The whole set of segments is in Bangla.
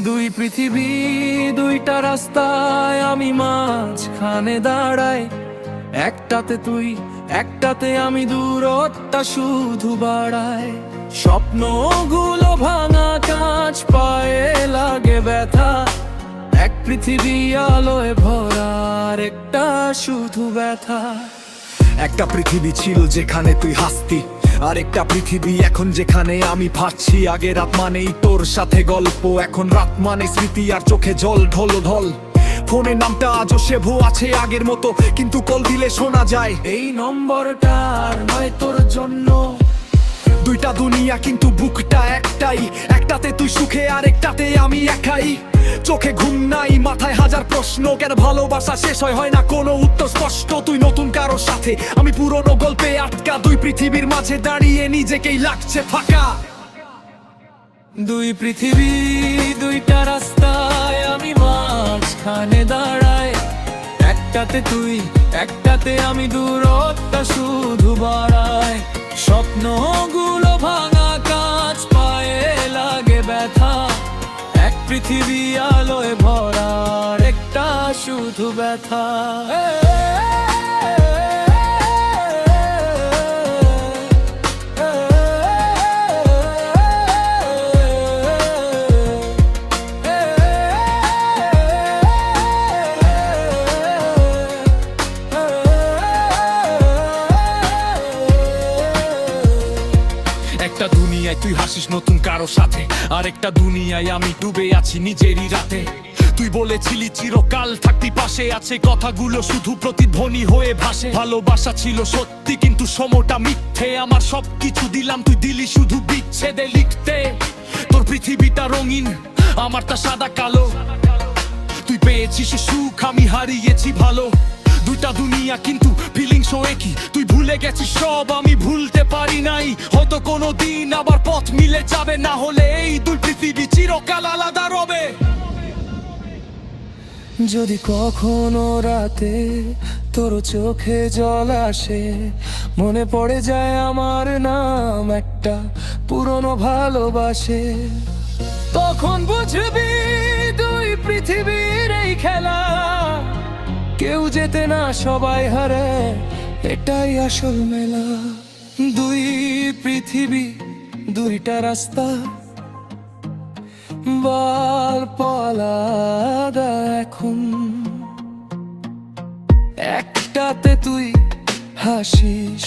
দুই পৃথিবী, দুইটা রাস্তায় আমি মাঝখানে দাঁড়াই। একটাতে তুই, একটাতে আমি, দূরত্বটা শুধু বাড়ায়। স্বপ্নগুলো ভাঙা কাঁচ, পায়ে লাগে ব্যথা। এক পৃথিবী আলোয় ভরা, আর একটা শুধু ব্যথা। একটা পৃথিবী ছিল যেখানে তুই হাসতি, আর একটা পৃথিবী এখন যেখানে আমি ভাবছি। আগে রাত মানেই তোর সাথে গল্প, এখন রাত মানে স্মৃতি আর চোখে জল ঢল ঢল। ফোনের নামটা আজও সেভ আছে আগের মতো, কিন্তু কল দিলে শোনা যায় এই নম্বরটা আর নয় তোর জন্য। দুইটা দুনিয়া কিন্তু বুকটা একটাই, একটাতে তুই সুখে আর একটাতে আমি একাই। চোখে ঘুম নাই, মাথায় হাজার প্রশ্ন, কেন ভালোবাসা শেষ হয় না কোনো উত্তর স্পষ্ট। তুই নতুন কারোর সাথে, আমি পুরনো গল্পে আটকা। দুই পৃথিবীর মাঝে দাঁড়িয়ে নিজেকেই লাগছে ফাঁকা। দুই পৃথিবী, দুইটা রাস্তায় আমি মাঝখানে দাঁড়াই। একটাতে তুই, একটাতে আমি, দূরত্বটা শুধু বাড়ায়। স্বপ্নগুলো ভাঙা কাঁচ, পায়ে লাগে ব্যথা। এক পৃথিবী আলোয় ভরা, আর একটা শুধু ব্যথা। একটা দুনিয়ায় তুই হাসিস নতুন কারো সাথে, আর একটা দুনিয়ায় আমি ডুবে আছি নিজেরই রাতে। তুই বলেছিলি চিরকাল থাকতি পাশে, আছে কথাগুলো শুধু প্রতিধ্বনি হয়ে ভাসে। ভালোবাসা ছিল সত্যি কিন্তু সময়টা মিথ্যে, আমার সবকিছু দিলাম তুই দিলি শুধু বিচ্ছেদে লিখতে। তোর পৃথিবীটা রঙিন, আমারটা সাদা কালো। তুই পেয়েছিস সুখ, আমি হারিয়েছি ভালো। দুইটা দুনিয়া কিন্তু ফিলিংস একই, তুই ভুলে গেছিস সব, আমি ভুলতে পারি নাই। হয়তো কোনো দিন আবার পথ মিলে যাবে, না হলে এই দুই পৃথিবী চিরকাল আলাদা রবে। যদি কখনো রাতে তোর চোখে জল আসে, মনে পড়ে যায় আমার নাম, একটা পুরনো ভালোবাসে, তখন বুঝবি দুই পৃথিবীর এই খেলা। কেউ যেতে না, সবাই হারে, এটাই আসল মেলা। দুই পৃথিবী, দুইটা রাস্তা, গল্প আলাদা এখন। একটাতে তুই হাসিস,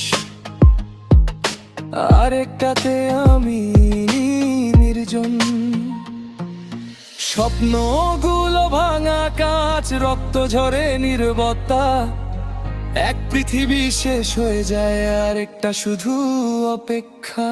আর একটাতে আমি নির্জন। স্বপ্নগুলো ভাঙা কাঁচ, রক্ত ঝরে নীরবতা। এক পৃথিবী শেষ হয়ে যায়, আর একটা শুধু অপেক্ষা।